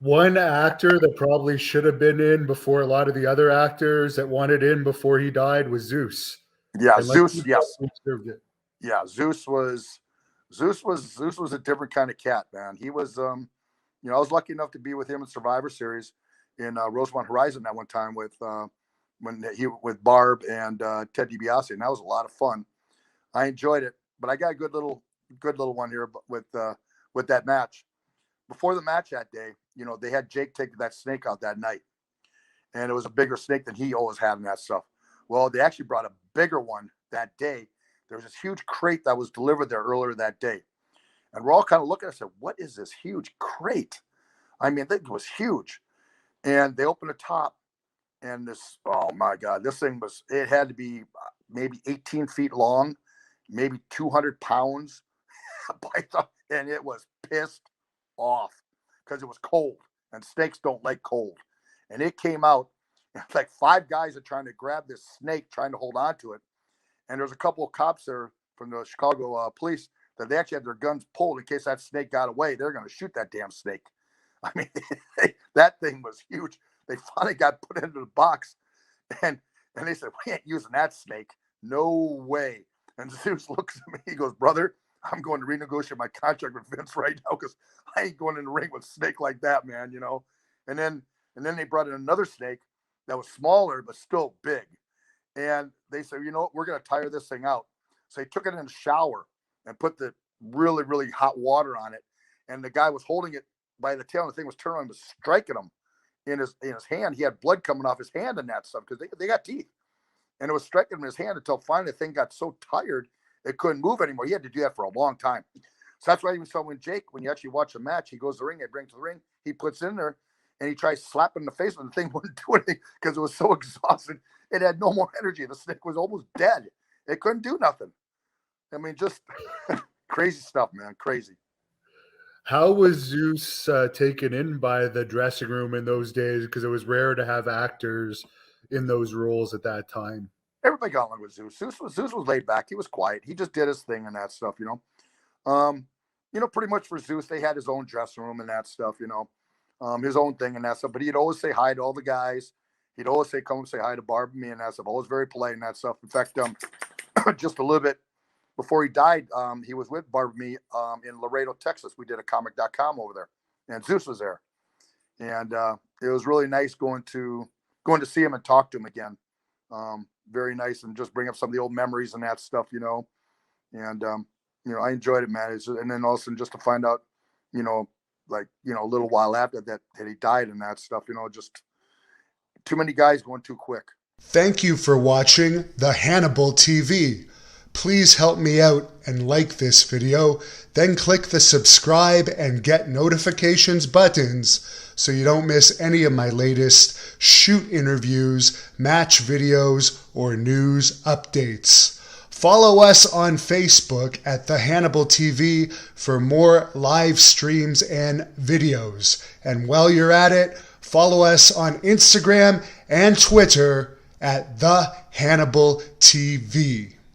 One actor that probably should have been in before a lot of the other actors that wanted in before he died was Zeus. Yeah, And like Zeus. he Yes, probably deserved it. yeah. Zeus was a different kind of cat, man. He was, I was lucky enough to be with him in Survivor Series in Rosemont Horizon that one time with when he with Barb and Ted DiBiase, and that was a lot of fun. I enjoyed it, but I got a good little one here with that match. Before the match that day, they had Jake take that snake out that night, and it was a bigger snake than he always had in that stuff. Well, they actually brought a bigger one that day. There was this huge crate that was delivered there earlier that day, and we're all kind of looking at it and said, "What is this huge crate?" I mean, it was huge, and they opened the top, and this, oh my God, this thing it had to be maybe 18 feet long, maybe 200 pounds, and it was pissed off because it was cold, and snakes don't like cold. And it came out, and like five guys are trying to grab this snake, trying to hold on to it. And there's a couple of cops there from the Chicago police that they actually had their guns pulled in case that snake got away. They're going to shoot that damn snake. I mean, that thing was huge. They finally got put into the box, and they said, "We ain't using that snake. No way." And Zeus looks at me. He goes, "Brother, I'm going to renegotiate my contract with Vince right now because I ain't going in the ring with a snake like that, man." And then they brought in another snake that was smaller but still big. And they said, "You know what? We're going to tire this thing out." So they took it in the shower and put the really, really hot water on it. And the guy was holding it by the tail, and the thing was turning and was striking him in his hand. He had blood coming off his hand and that stuff because they got teeth. And it was striking him in his hand until finally the thing got so tired it couldn't move anymore. He had to do that for a long time. So that's why even saw when you actually watch a match, he goes to the ring, they bring it to the ring, he puts it in there, and he tries slapping the face, and the thing wouldn't do anything because it was so exhausted. It had no more energy. The snake was almost dead. It couldn't do nothing. I mean, just crazy stuff, man. Crazy. How was Zeus taken in by the dressing room in those days? Because it was rare to have actors in those roles at that time. Everybody got along with Zeus. Zeus was laid back. He was quiet. He just did his thing and that stuff. Pretty much for Zeus, they had his own dressing room and that stuff. His own thing and that stuff. But he'd always say hi to all the guys. He'd always come and say hi to Barb and me and that stuff. Always very polite and that stuff. In fact, just a little bit before he died, he was with Barb and me in Laredo, Texas. We did a comic.com over there, and Zeus was there. And it was really nice going to see him and talk to him again. Very nice, and just bring up some of the old memories and that stuff. And I enjoyed it, man. And then all of a sudden just to find out, a little while after that he died and that stuff, just too many guys going too quick. Thank you for watching the Hannibal TV. Please help me out and like this video, then click the subscribe and get notifications buttons so you don't miss any of my latest shoot interviews, match videos, or news updates. Follow us on Facebook at The Hannibal TV for more live streams and videos. And while you're at it, follow us on Instagram and Twitter at The Hannibal TV.